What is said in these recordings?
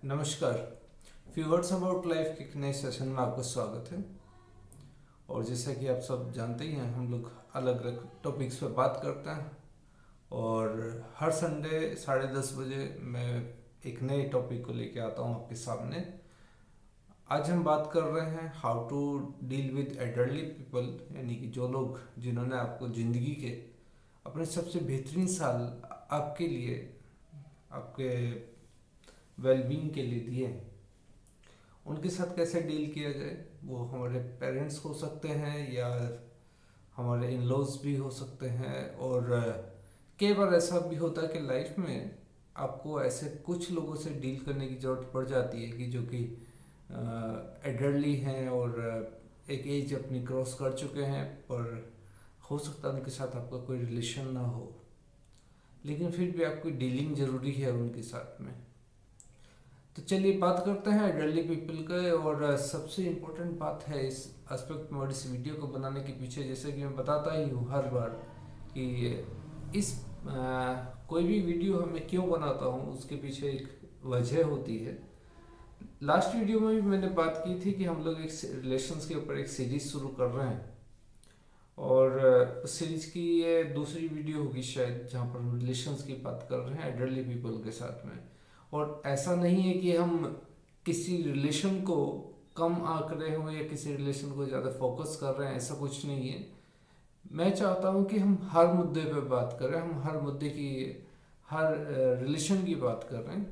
नमस्कार। Few words about life के एक नए सेशन में आपका स्वागत है। और जैसा कि आप सब जानते ही हैं, हम लोग अलग अलग टॉपिक्स पे बात करते हैं और हर संडे 10:30 बजे मैं एक नए टॉपिक को लेके आता हूँ आपके सामने। आज हम बात कर रहे हैं how to deal with elderly people, यानी कि जो लोग जिन्होंने आपको ज़िंदगी के अपने सबसे बेहतरीन साल आपके लिए, आपके वेलबींग के लिए दिए हैं, उनके साथ कैसे डील किया जाए। वो हमारे पेरेंट्स हो सकते हैं या हमारे इन लॉज भी हो सकते हैं। और कई बार ऐसा भी होता है कि लाइफ में आपको ऐसे कुछ लोगों से डील करने की ज़रूरत पड़ जाती है कि जो कि एडल्टली हैं और एक एज अपनी क्रॉस कर चुके हैं, पर हो सकता है उनके साथ आपका कोई रिलेशन ना हो, लेकिन फिर भी आपकी डीलिंग ज़रूरी है उनके साथ में। तो चलिए बात करते हैं एडल्टली पीपल का। और सबसे इम्पोर्टेंट बात है इस एस्पेक्ट में और इस वीडियो को बनाने के पीछे, जैसे कि मैं बताता ही हूँ हर बार, कि इस कोई भी वीडियो मैं क्यों बनाता हूँ उसके पीछे एक वजह होती है। लास्ट वीडियो में भी मैंने बात की थी कि हम लोग एक रिलेशंस के ऊपर एक सीरीज शुरू कर रहे हैं, और सीरीज की ये दूसरी वीडियो होगी शायद, जहाँ पर हम रिलेशंस की बात कर रहे हैं एडल्टली पीपल के साथ में। और ऐसा नहीं है कि हम किसी रिलेशन को कम आंक रहे हों या किसी रिलेशन को ज़्यादा फोकस कर रहे हैं, ऐसा कुछ नहीं है। मैं चाहता हूँ कि हम हर मुद्दे पे बात करें, हम हर मुद्दे की, हर रिलेशन की बात कर रहे हैं।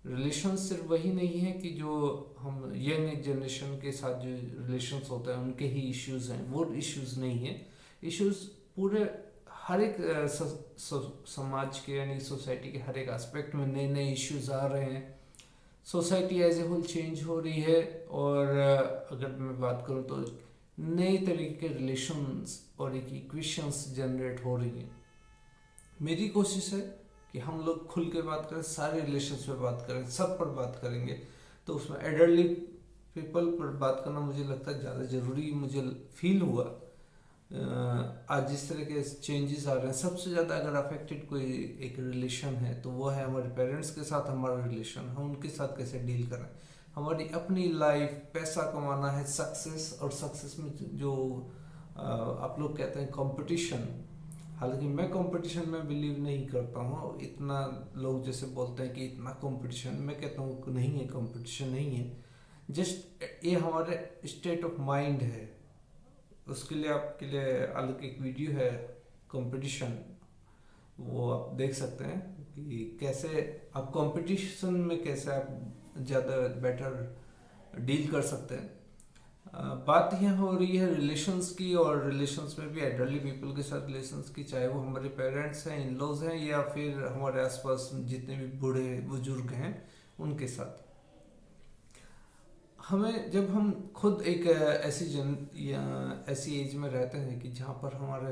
रिलेशन सिर्फ वही नहीं है कि जो हम यंग जनरेशन के साथ जो रिलेशंस होते हैं उनके ही इश्यूज हैं, वो इश्यूज नहीं है। इश्यूज पूरे हर एक समाज के, यानी सोसाइटी के हर एक एस्पेक्ट में नए नए इश्यूज आ रहे हैं। Society as a whole change हो रही है, और अगर मैं बात करूँ तो नए तरीके के रिलेशंस और एक इक्वेशंस जनरेट हो रही हैं। मेरी कोशिश है कि हम लोग खुल के बात करें, सारे रिलेशंस पे बात करें, सब पर बात करेंगे। तो उसमें एडल्टली पीपल पर बात करना मुझे लगता है ज़्यादा ज़रूरी मुझे फील हुआ। आज जिस तरह के चेंजेस आ रहे हैं, सबसे ज़्यादा अगर अफेक्टेड कोई एक रिलेशन है तो वो है हमारे पेरेंट्स के साथ हमारा रिलेशन। हम उनके साथ कैसे डील करें। हमारी अपनी लाइफ, पैसा कमाना है, सक्सेस, और सक्सेस में जो आप लोग कहते हैं कंपटीशन, हालांकि मैं कंपटीशन में बिलीव नहीं करता हूँ। इतना लोग जैसे बोलते हैं कि इतना कंपटीशन, मैं कहता हूँ नहीं है, कंपटीशन नहीं है। जस्ट ये हमारे स्टेट ऑफ माइंड है। उसके लिए आपके लिए अलग एक वीडियो है कंपटीशन, वो आप देख सकते हैं कि कैसे आप कंपटीशन में कैसे आप ज़्यादा बेटर डील कर सकते हैं। बात यहाँ हो रही है रिलेशंस की, और रिलेशंस में भी एडल्टली पीपल के साथ रिलेशंस की, चाहे वो हमारे पेरेंट्स हैं, इन लॉज हैं, या फिर हमारे आसपास जितने भी बूढ़े बुजुर्ग हैं उनके साथ। हमें, जब हम खुद एक ऐसी जन या ऐसी एज में रहते हैं कि जहाँ पर हमारे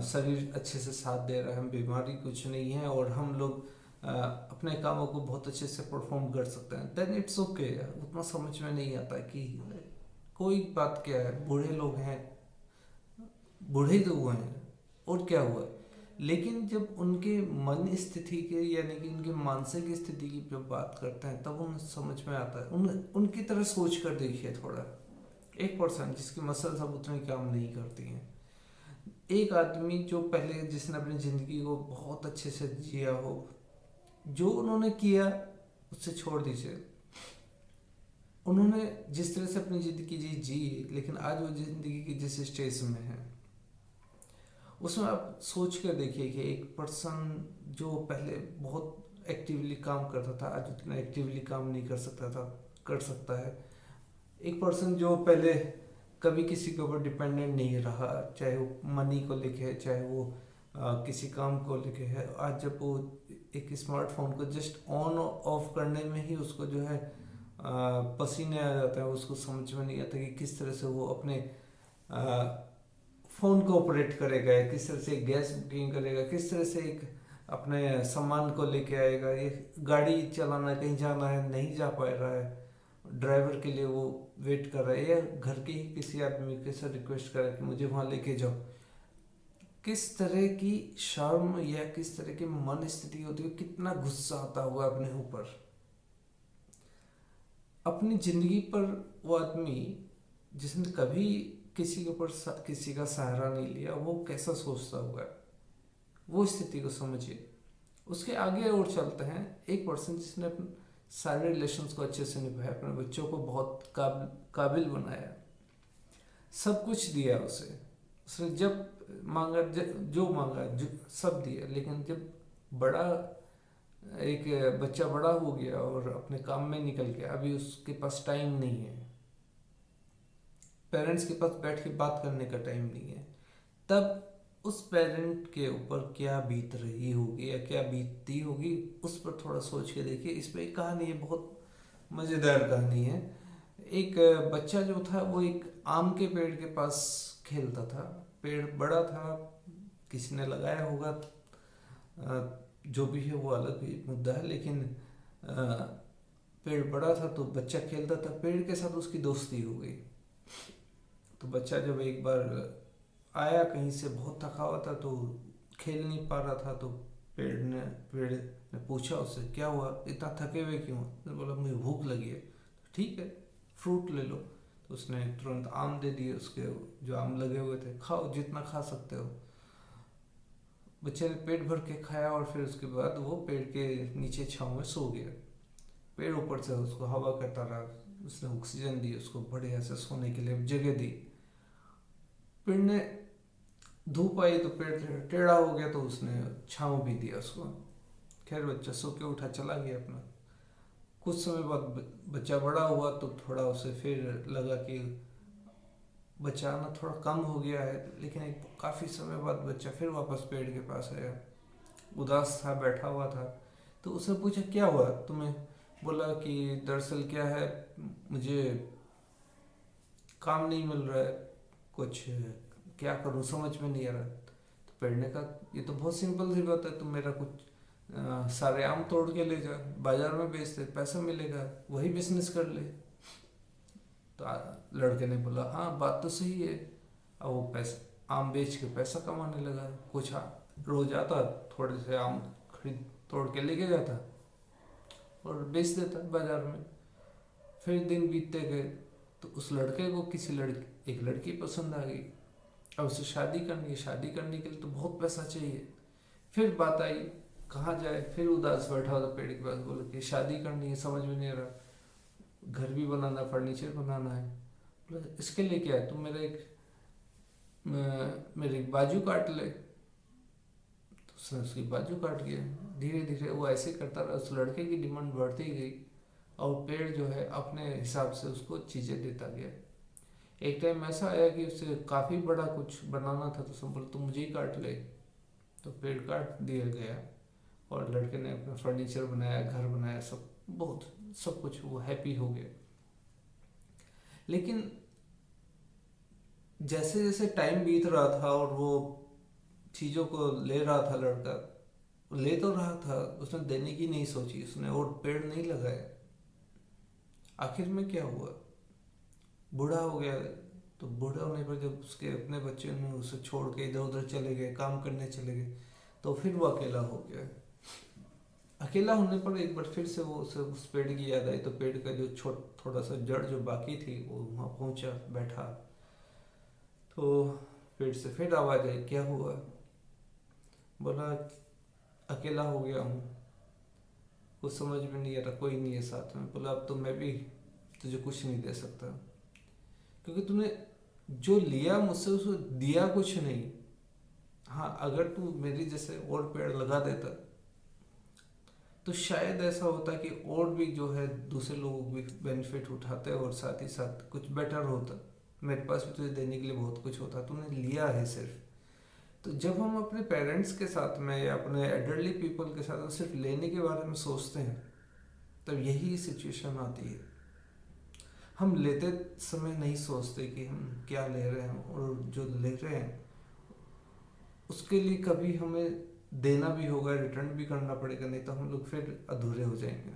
शरीर अच्छे से साथ दे रहा है, हम बीमारी कुछ नहीं है, और हम लोग अपने कामों को बहुत अच्छे से परफॉर्म कर सकते हैं, देन इट्स ओके। उतना समझ में नहीं आता कि कोई बात क्या है, बूढ़े लोग हैं, बूढ़े ही तो हुए हैं और क्या हुआ है। लेकिन जब उनके मन स्थिति के, यानी कि उनकी मानसिक स्थिति की जब बात करते हैं, तब उन्हें समझ में आता है। उनकी तरह सोच कर देखिए थोड़ा। एक पर्सन जिसकी मसल्स अब उतनी काम नहीं करती हैं, एक आदमी जो पहले, जिसने अपनी ज़िंदगी को बहुत अच्छे से जिया हो, जो उन्होंने किया उससे छोड़ दीजिए। उन्होंने जिस तरह से अपनी ज़िंदगी जी, लेकिन आज वो ज़िंदगी की जिस स्टेज में है, उसमें आप सोच कर देखिए कि एक पर्सन जो पहले बहुत एक्टिवली काम करता था, आज उतना एक्टिवली काम नहीं कर सकता था, कर सकता है। एक पर्सन जो पहले कभी किसी के ऊपर डिपेंडेंट नहीं रहा, चाहे वो मनी को लेके है, चाहे वो किसी काम को लेके है, आज जब वो एक स्मार्टफोन को जस्ट ऑन ऑफ करने में ही उसको जो है पसीने आ जाता है, उसको समझ में नहीं आता कि किस तरह से वो अपने फ़ोन को ऑपरेट करेगा, किस तरह से गैस बुकिंग करेगा, किस तरह से एक अपने सामान को लेके आएगा। ये गाड़ी चलाना, कहीं जाना है, नहीं जा पा रहा है, ड्राइवर के लिए वो वेट कर रहा है, या घर के ही किसी आदमी के साथ रिक्वेस्ट कर रहा है कि मुझे वहाँ लेके जाओ। किस तरह की शर्म या किस तरह की मन स्थिति होती है, कितना गुस्सा आता हुआ अपने ऊपर। अपनी जिंदगी पर वो आदमी जिसने कभी किसी के ऊपर किसी का सहारा नहीं लिया, वो कैसा सोचता होगा। वो स्थिति को समझिए। उसके आगे और चलते हैं, एक पर्सन जिसने अपने सारे रिलेशंस को अच्छे से निभाया, अपने बच्चों को बहुत काबिल बनाया, सब कुछ दिया उसे। उसने जब मांगा, जो मांगा, जो सब दिया। लेकिन जब बड़ा एक बच्चा बड़ा हो गया और अपने काम में निकल गया, अभी उसके पास टाइम नहीं है, पेरेंट्स के पास बैठ के बात करने का टाइम नहीं है, तब उस पेरेंट के ऊपर क्या बीत रही होगी या क्या बीतती होगी, उस पर थोड़ा सोच के देखिए। इस पर एक कहानी है, बहुत मज़ेदार कहानी है। एक बच्चा जो था वो एक आम के पेड़ के पास खेलता था। पेड़ बड़ा था, किसी ने लगाया होगा, जो भी है वो अलग ही मुद्दा है, लेकिन पेड़ बड़ा था तो बच्चा खेलता था, पेड़ के साथ उसकी दोस्ती हो गई। तो बच्चा जब एक बार आया कहीं से, बहुत थका हुआ था, तो खेल नहीं पा रहा था, तो पेड़ ने पूछा उससे, क्या हुआ, इतना थके हुए क्यों? तो बोला, मुझे भूख लगी है। ठीक है, फ्रूट ले लो। तो उसने तुरंत आम दे दिए उसके, जो आम लगे हुए थे, खाओ जितना खा सकते हो। बच्चे ने पेट भर के खाया और फिर उसके बाद वो पेड़ के नीचे छाँव में सो गया। पेड़ ऊपर से उसको हवा करता रहा, उसने ऑक्सीजन दी उसको, बढ़िया से सोने के लिए जगह दी। पेड़ ने धूप आई तो पेड़ टेढ़ा हो गया, तो उसने छाँव भी दिया उसको। खैर बच्चा सो के उठा, चला गया अपना। कुछ समय बाद बच्चा बड़ा हुआ तो थोड़ा उसे फिर लगा कि बच्चा आना थोड़ा कम हो गया है, लेकिन एक काफ़ी समय बाद बच्चा फिर वापस पेड़ के पास आया। उदास था, बैठा हुआ था। तो उसने पूछा, क्या हुआ तुम्हें? बोला कि दरअसल क्या है, मुझे काम नहीं मिल रहा है, कुछ क्या करूं समझ में नहीं आ रहा। तो पेड़ ने कहा, ये तो बहुत सिंपल सी बात है, तुम मेरा कुछ सारे आम तोड़ के ले जा, बाजार में बेच दे, पैसा मिलेगा, वही बिजनेस कर ले। तो लड़के ने बोला, हाँ बात तो सही है। अब वो पैसा आम बेच के पैसा कमाने लगा। कुछ रोज आता, थोड़े से आम खरीद तोड़ के लेके जाता और बेच देता बाजार में। फिर दिन बीतते गए तो उस लड़के को एक लड़की पसंद आ गई। अब उसे शादी करनी है, शादी करने के लिए तो बहुत पैसा चाहिए। फिर बात आई, कहाँ जाए, फिर उदास बैठा हुआ था पेड़ के पास। बोले कि शादी करनी है, समझ में नहीं आ रहा, घर भी बनाना, फर्नीचर बनाना है। बोले, इसके लिए क्या है, तुम मेरे बाजू काट ले। तो उसने उसकी बाजू काट दिया। धीरे धीरे वो ऐसे करता रहा, उस लड़के की डिमांड बढ़ती गई और पेड़ जो है अपने हिसाब से उसको चीज़ें देता गया। एक टाइम ऐसा आया कि उसे काफ़ी बड़ा कुछ बनाना था, तो उसने बोला, तुम मुझे ही काट ले। तो पेड़ काट दिया गया और लड़के ने अपना फर्नीचर बनाया, घर बनाया, सब कुछ, वो हैप्पी हो गया। लेकिन जैसे जैसे टाइम बीत रहा था और वो चीज़ों को ले रहा था, लड़का ले तो रहा था, उसने देने की नहीं सोची, उसने और पेड़ नहीं लगाए। आखिर में क्या हुआ, बूढ़ा हो गया। तो बूढ़ा होने पर जब उसके अपने बच्चे ने उसे छोड़ के इधर उधर चले गए, काम करने चले गए, तो फिर वो अकेला हो गया। अकेला होने पर एक बार फिर से वो उसे उस पेड़ की याद आई। तो पेड़ का जो थोड़ा सा जड़ जो बाकी थी, वो वहाँ पहुँचा, बैठा। तो पेड़ से फिर आवाज आई, क्या हुआ? बोला, अकेला हो गया हूँ, कुछ समझ में नहीं आ रहा, कोई नहीं है साथ में। बोला, अब तो मैं भी तुझे कुछ नहीं दे सकता, क्योंकि तूने जो लिया मुझसे उसको दिया कुछ नहीं। हाँ, अगर तू मेरी जैसे और पेड़ लगा देता तो शायद ऐसा होता कि और भी जो है दूसरे लोग भी बेनिफिट उठाते और साथ ही साथ कुछ बेटर होता। मेरे पास भी तुझे देने के लिए बहुत कुछ होता, तूने लिया है सिर्फ। तो जब हम अपने पेरेंट्स के साथ में या अपने एडल्टली पीपल के साथ सिर्फ लेने के बारे में सोचते हैं, तब यही सिचुएशन आती है। हम लेते समय नहीं सोचते कि हम क्या ले रहे हैं, और जो ले रहे हैं उसके लिए कभी हमें देना भी होगा, रिटर्न भी करना पड़ेगा, नहीं तो हम लोग फिर अधूरे हो जाएंगे।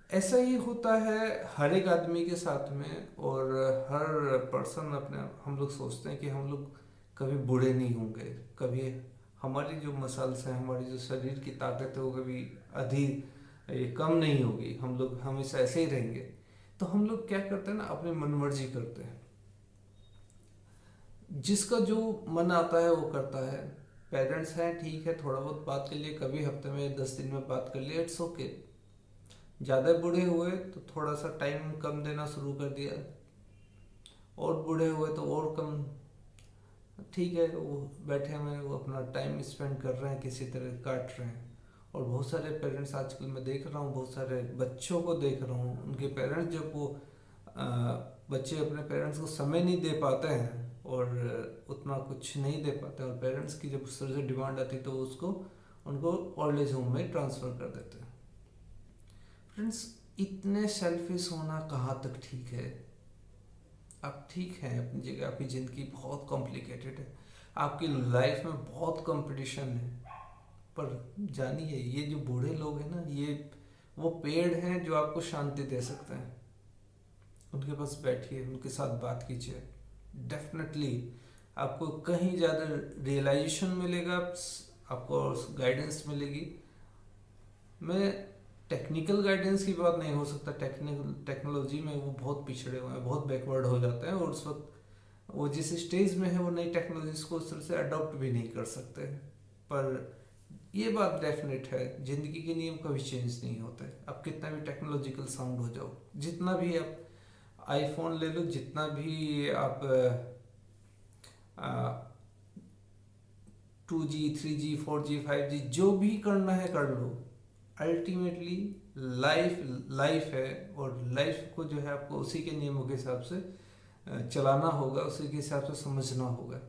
ऐसा ही होता है हर एक आदमी के साथ में, और हर पर्सन हम लोग सोचते हैं कि हम लोग कभी बूढ़े नहीं होंगे, कभी हमारी जो मसल्स हैं, हमारी जो शरीर की ताकत है, वो कभी ये कम नहीं होगी, हम लोग हमेशा ऐसे ही रहेंगे। तो हम लोग क्या करते हैं ना, अपनी मनमर्जी करते हैं, जिसका जो मन आता है वो करता है। पेरेंट्स हैं, ठीक है, थोड़ा बहुत बात कर लिए, कभी हफ्ते में 10 दिन में बात कर लिए, इट्स ओके। ज़्यादा बूढ़े हुए तो थोड़ा सा टाइम कम देना शुरू कर दिया, और बूढ़े हुए तो और कम। ठीक है, वो बैठे हुए हैं, वो अपना टाइम स्पेंड कर रहे हैं, किसी तरह काट रहे हैं। और बहुत सारे पेरेंट्स आजकल मैं देख रहा हूँ, बहुत सारे बच्चों को देख रहा हूँ, उनके पेरेंट्स जब वो आ, बच्चे अपने पेरेंट्स को समय नहीं दे पाते हैं और उतना कुछ नहीं दे पाते हैं, और पेरेंट्स की जब उस तरह से डिमांड आती है तो उसको उनको ओल्ड एज होम में ट्रांसफ़र कर देते हैं। फ्रेंड्स, इतने सेल्फिश होना कहाँ तक ठीक है? आप ठीक हैं अपनी जगह, आपकी ज़िंदगी बहुत कॉम्प्लिकेटेड है, आपकी लाइफ में बहुत कंपटीशन है, पर जानिए ये जो बूढ़े लोग हैं ना, ये वो पेड़ हैं जो आपको शांति दे सकते हैं। उनके पास बैठिए, उनके साथ बात कीजिए, डेफिनेटली आपको कहीं ज़्यादा रियलाइजेशन मिलेगा, आपको गाइडेंस मिलेगी। मैं टेक्निकल गाइडेंस की बात नहीं हो सकता, टेक्नोलॉजी में वो बहुत पिछड़े हुए हैं, बहुत बैकवर्ड हो जाते हैं, और उस वक्त वो जिस स्टेज में है वो नई टेक्नोलॉजीज को उस तरह से अडॉप्ट भी नहीं कर सकते। पर ये बात डेफिनेट है, ज़िंदगी के नियम कभी चेंज नहीं होते। आप कितना भी टेक्नोलॉजिकल साउंड हो जाओ, जितना भी आप आईफोन ले लो, जितना भी आप 2G 3G 4G 5G जो भी करना है कर लो, अल्टीमेटली लाइफ लाइफ है, और लाइफ को जो है आपको उसी के नियमों के हिसाब से चलाना होगा, उसी के हिसाब से समझना होगा।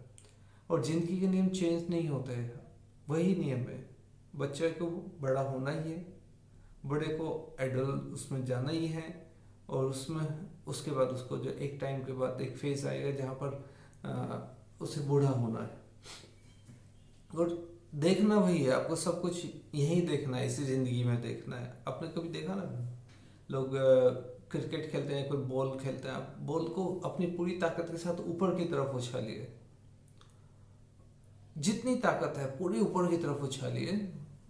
और ज़िंदगी के नियम चेंज नहीं होते हैं, वही नियम है। बच्चे को बड़ा होना ही है, बड़े को एडल्ट उसमें जाना ही है, और उसमें उसके बाद उसको जो एक टाइम के बाद एक फेज आएगा जहाँ पर उसे बूढ़ा होना है। और देखना वही है, आपको सब कुछ यही देखना है, इसी ज़िंदगी में देखना है। आपने कभी देखा ना, लोग क्रिकेट खेलते हैं, कोई बॉल खेलते हैं, आप बॉल को अपनी पूरी ताकत के साथ ऊपर की तरफ उछालिए, जितनी ताकत है पूरी ऊपर की तरफ उछालिए,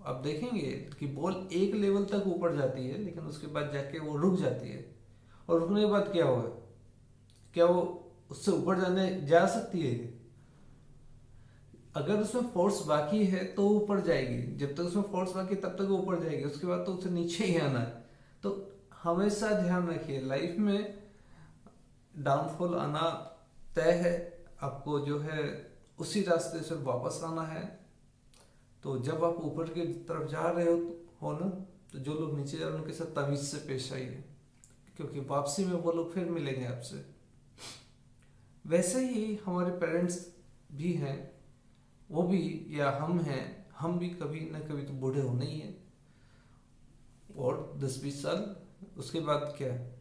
आप देखेंगे कि बॉल एक लेवल तक ऊपर जाती है, लेकिन उसके बाद जाके वो रुक जाती है। और रुकने के बाद क्या होगा? क्या वो उससे ऊपर जाने जा सकती है? अगर उसमें फोर्स बाकी है तो ऊपर जाएगी, जब तक उसमें फोर्स बाकी तब तक वो ऊपर जाएगी, उसके बाद तो उसे नीचे ही आना है। तो हमेशा ध्यान रखिए, लाइफ में डाउनफॉल आना तय है, आपको जो है उसी रास्ते से वापस आना है। तो जब आप ऊपर की तरफ जा रहे हो ना, तो जो लोग नीचे जा रहे हैं उनके साथ तमीज़ से पेश आइए, क्योंकि वापसी में वो लोग फिर मिलेंगे आपसे। वैसे ही हमारे पेरेंट्स भी हैं, वो भी या हम हैं, हम भी कभी ना कभी तो बूढ़े होने ही हैं, और 10-20 साल उसके बाद क्या है?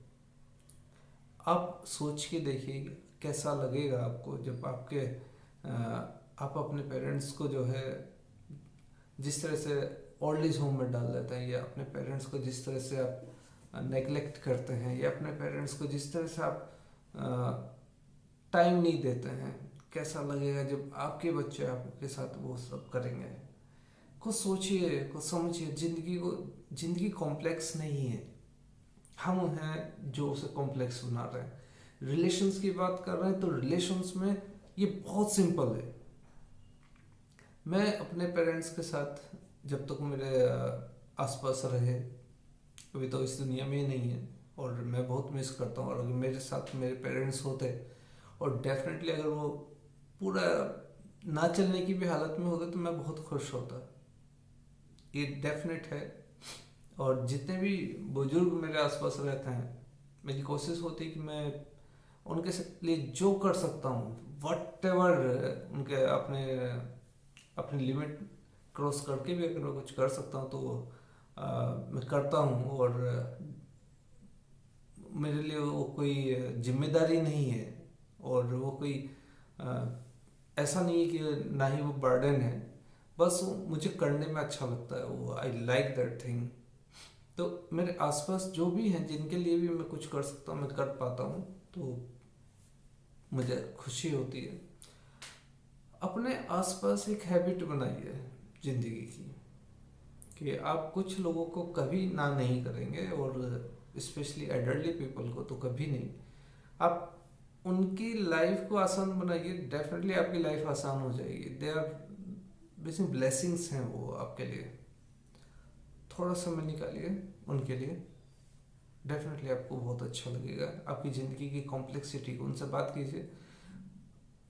आप सोच के देखिए कैसा लगेगा आपको जब आप अपने पेरेंट्स को जो है जिस तरह से ओल्ड एज होम में डाल देते हैं, या अपने पेरेंट्स को जिस तरह से आप नेग्लेक्ट करते हैं, या अपने पेरेंट्स को जिस तरह से आप टाइम नहीं देते हैं, कैसा लगेगा जब आपके बच्चे आपके साथ वो सब करेंगे। कुछ सोचिए, कुछ समझिए, ज़िंदगी कॉम्प्लेक्स नहीं है, हम हैं जो उसे कॉम्प्लेक्स बना रहे हैं। रिलेशंस की बात कर रहे हैं तो रिलेशंस में ये बहुत सिंपल है। मैं अपने पेरेंट्स के साथ जब तक मेरे आसपास रहे, अभी तो इस दुनिया में ही नहीं है, और मैं बहुत मिस करता हूँ। और अगर मेरे साथ मेरे पेरेंट्स होते, और डेफिनेटली अगर वो पूरा ना चलने की भी हालत में होते, तो मैं बहुत खुश होता, ये डेफिनेट है। और जितने भी बुजुर्ग मेरे आसपास रहते हैं, मेरी कोशिश होती है कि मैं उनके लिए जो कर सकता हूँ, वट एवर, उनके अपनी लिमिट क्रॉस करके भी अगर मैं कुछ कर सकता हूँ तो मैं करता हूँ। और मेरे लिए वो कोई जिम्मेदारी नहीं है, और वो कोई ऐसा नहीं है कि ना ही वो बर्डन है, बस मुझे करने में अच्छा लगता है, वो आई लाइक दैट थिंग। तो मेरे आसपास जो भी हैं, जिनके लिए भी मैं कुछ कर सकता हूँ, मैं कर पाता हूँ, तो मुझे खुशी होती है। अपने आसपास एक हैबिट बनाइए ज़िंदगी की, कि आप कुछ लोगों को कभी ना नहीं करेंगे, और स्पेशली एडल्टली पीपल को तो कभी नहीं। आप उनकी लाइफ को आसान बनाइए, डेफिनेटली आपकी लाइफ आसान हो जाएगी। दे आर बेसिक ब्लेसिंग्स हैं वो आपके लिए। थोड़ा समय निकालिए उनके लिए, डेफिनेटली आपको बहुत अच्छा लगेगा। आपकी ज़िंदगी की कॉम्प्लेक्सिटी को उनसे बात कीजिए।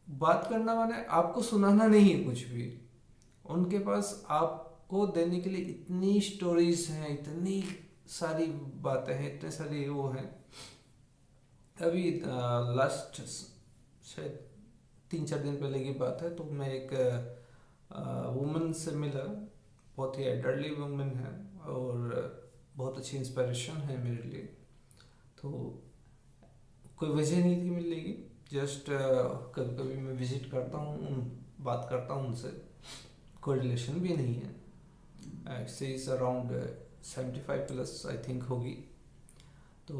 बात करना माने आपको सुनाना नहीं है कुछ भी, उनके पास आपको देने के लिए इतनी स्टोरीज हैं, इतनी सारी बातें हैं, इतने सारी वो हैं। अभी लास्ट शायद 3-4 दिन पहले की बात है, तो मैं एक वुमन से मिला, बहुत ही एडल्टली वुमन है और बहुत अच्छी इंस्पिरेशन है मेरे लिए। तो कोई वजह नहीं थी मिलने की, जस्ट कभी कभी मैं विजिट करता हूँ, बात करता हूँ उनसे, कोई रिलेशन भी नहीं है। She is around 75 plus I think होगी। तो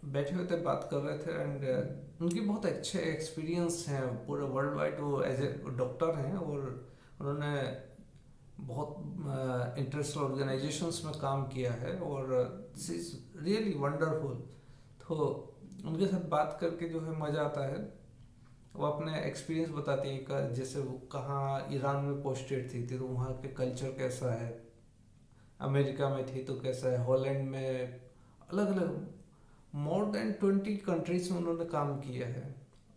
बैठे हुए थे, बात कर रहे थे, एंड उनकी बहुत अच्छे एक्सपीरियंस हैं पूरे वर्ल्ड वाइड। वो एज ए डॉक्टर हैं और उन्होंने बहुत इंटरनेशनल ऑर्गेनाइजेशंस में काम किया है, और दिस इज़ रियली वंडरफुल। तो उनके साथ बात करके जो है मज़ा आता है। वो अपने एक्सपीरियंस बताती है, जैसे वो कहाँ ईरान में पोस्टेड थी तो वहाँ के कल्चर कैसा है, अमेरिका में थी तो कैसा है, हॉलैंड में, अलग अलग मोर देन 20 कंट्रीज में उन्होंने काम किया है।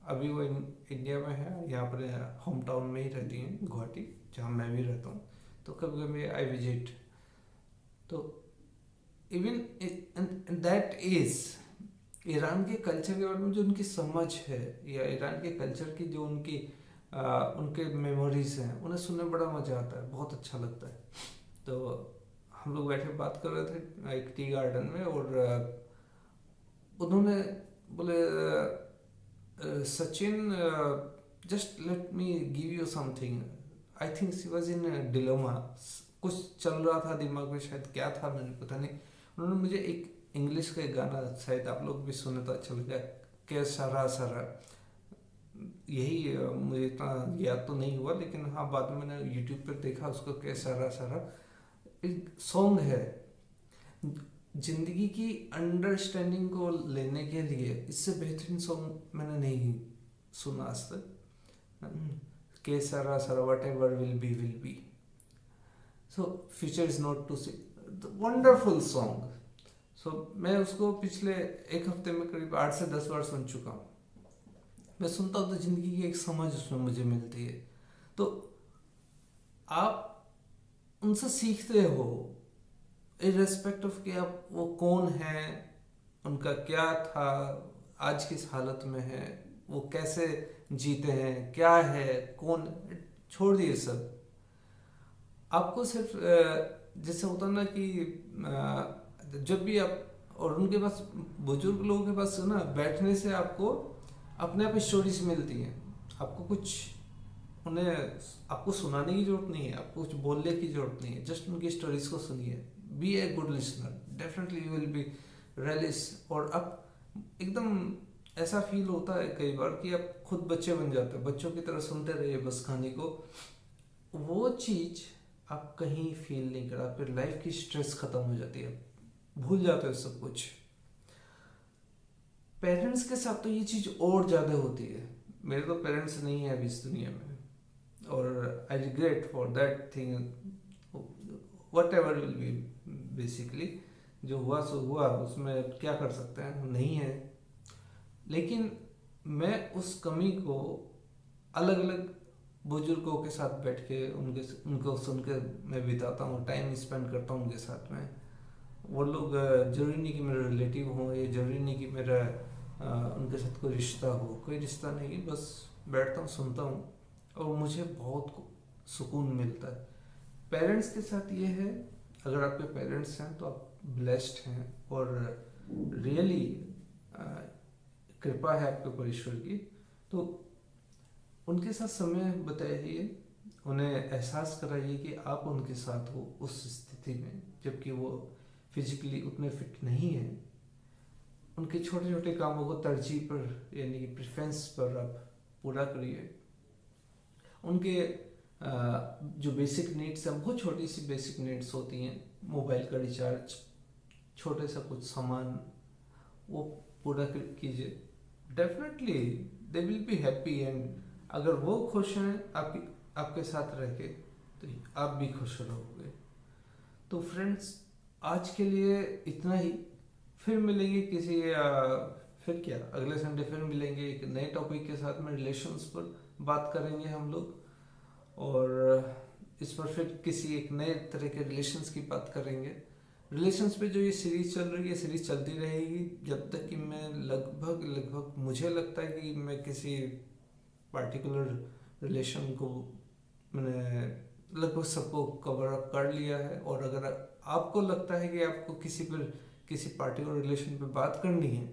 अभी वो इंडिया में है, यहाँ पर होम टाउन में ही रहती हैं, गुवाहाटी, जहाँ मैं भी रहता हूँ। तो कभी कभी आई विजिट। तो even in that is Iran के कल्चर के बारे में जो उनकी समझ है, या ईरान के कल्चर की जो उनके मेमोरीज हैं, उन्हें सुनने में बड़ा मजा आता है, बहुत अच्छा लगता है। तो हम लोग बैठे बात कर रहे थे एक टी गार्डन में, और उन्होंने बोले, Sachin just let me give you something. I think she was in diploma, कुछ चल रहा था दिमाग में, शायद क्या था मैंने पता नहीं। उन्होंने मुझे एक इंग्लिश का एक गाना, शायद आप लोग भी सुने तो अच्छा लगा, के सारा सारा, यही मुझे इतना याद तो नहीं हुआ, लेकिन हाँ बाद में मैंने यूट्यूब पर देखा उसको, के सारा सारा एक सॉन्ग है। जिंदगी की अंडरस्टैंडिंग को लेने के लिए इससे बेहतरीन सॉन्ग मैंने नहीं सुना आज तक। के सारा सारा whatever will be, so future is not to see, wonderful song. So मैं उसको पिछले एक हफ्ते में करीब 8 से 10 बार सुन चुका हूँ। मैं सुनता हूँ तो जिंदगी की एक समझ उसमें मुझे मिलती है। तो आप उनसे सीखते हो, इर्रेस्पेक्ट ऑफ कि आप वो कौन है, उनका क्या था, आज किस हालत में है, वो कैसे जीते हैं, क्या है, कौन, छोड़ दिए सब। आपको सिर्फ जैसे होता ना कि जब भी आप, और उनके पास, बुजुर्ग लोगों के पास ना बैठने से आपको अपने आप स्टोरीज मिलती हैं। आपको कुछ उन्हें आपको सुनाने की जरूरत नहीं है, आपको कुछ बोलने की जरूरत नहीं है, जस्ट उनकी स्टोरीज को सुनिए। Be a good listener, definitely you will be realist. और अब एकदम ऐसा फील होता है कई बार कि आप खुद बच्चे बन जाते हो, बच्चों की तरह सुनते रहिए बस कहानी को। वो चीज़ आप कहीं फील नहीं करा, फिर लाइफ की स्ट्रेस खत्म हो जाती है, भूल जाते हो सब कुछ। पेरेंट्स के साथ तो ये चीज़ और ज़्यादा होती है। मेरे तो पेरेंट्स नहीं है अभी इस दुनिया में, और I regret for that thing, what ever will B, basically जो हुआ सो हुआ, उसमें क्या कर सकते हैं, नहीं है। लेकिन मैं उस कमी को अलग अलग बुजुर्गों के साथ बैठ के उनको सुन के मैं बिताता हूँ, टाइम स्पेंड करता हूँ उनके साथ में। वो लोग जरूरी नहीं कि मेरे रिलेटिव हों, ये जरूरी नहीं कि मेरा उनके साथ कोई रिश्ता हो, कोई रिश्ता नहीं, बस बैठता हूँ, सुनता हूँ, और मुझे बहुत सुकून मिलता है। पेरेंट्स के साथ ये है, अगर आपके पेरेंट्स हैं तो आप ब्लेस्ड हैं, और रियली कृपा है आपके ऊपर ईश्वर की। तो उनके साथ समय बताइए, उन्हें एहसास कराइए कि आप उनके साथ हो उस स्थिति में जबकि वो फिजिकली उतने फिट नहीं है। उनके छोटे छोटे कामों को तरजीह पर, यानी कि प्रेफरेंस पर आप पूरा करिए। उनके जो बेसिक नीड्स हैं, बहुत छोटी सी बेसिक नीड्स होती हैं, मोबाइल का रिचार्ज, छोटे सा कुछ सामान वो पूरा कीजिए। Definitely they will be happy, and अगर वो खुश हैं आपके साथ रह के, तो आप भी खुश रहोगे। तो फ्रेंड्स, आज के लिए इतना ही। फिर मिलेंगे फिर क्या, अगले संडे फिर मिलेंगे एक नए टॉपिक के साथ में। रिलेशंस पर बात करेंगे हम लोग, और इस पर फिर किसी एक नए तरह के रिलेशंस की बात करेंगे। रिलेशंस पे जो ये सीरीज चल रही है, सीरीज चलती रहेगी जब तक कि मैं लगभग मुझे लगता है कि मैं किसी पार्टिकुलर रिलेशन को मैंने लगभग सबको कवर अप कर लिया है। और अगर आपको लगता है कि आपको किसी पार्टिकुलर रिलेशन पे बात करनी है,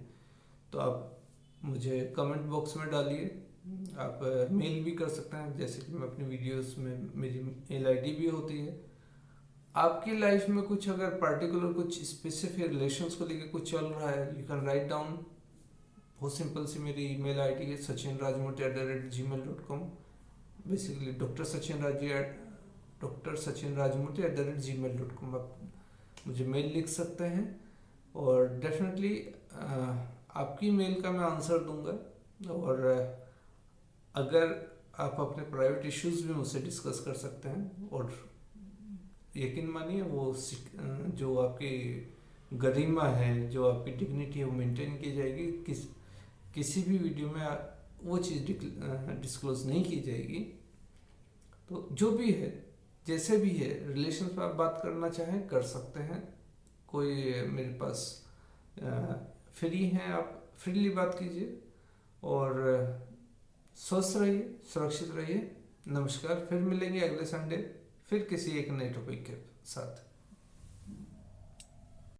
तो आप मुझे कमेंट बॉक्स में डालिए। आप मेल भी कर सकते हैं, जैसे कि मैं अपनी वीडियोस में मेरी मेल आईडी भी होती है। आपकी लाइफ में कुछ अगर पार्टिकुलर कुछ स्पेसिफिक रिलेशंस को लेकर कुछ चल रहा है, यू कैन राइट डाउन। बहुत सिंपल सी मेरी ईमेल आईडी है sachinrajmurthy@gmail.com। Basically dr.sachinrajmurthy@gmail.com। आप मुझे मेल लिख सकते हैं, और डेफिनेटली आपकी मेल का मैं आंसर दूंगा। और अगर आप अपने प्राइवेट इश्यूज भी मुझसे डिस्कस कर सकते हैं, और यकीन मानिए वो जो आपकी गरिमा है, जो आपकी डिग्निटी है, वो मेंटेन की जाएगी। किसी भी वीडियो में वो चीज़ डिस्क्लोज नहीं की जाएगी। तो जो भी है, जैसे भी है, रिलेशन पर आप बात करना चाहें कर सकते हैं। कोई मेरे पास फ्री हैं, आप फ्रीली बात कीजिए। और स्वस्थ रहिए, सुरक्षित रहिए। नमस्कार। फिर मिलेंगे अगले संडे, फिर किसी एक नए टॉपिक के साथ।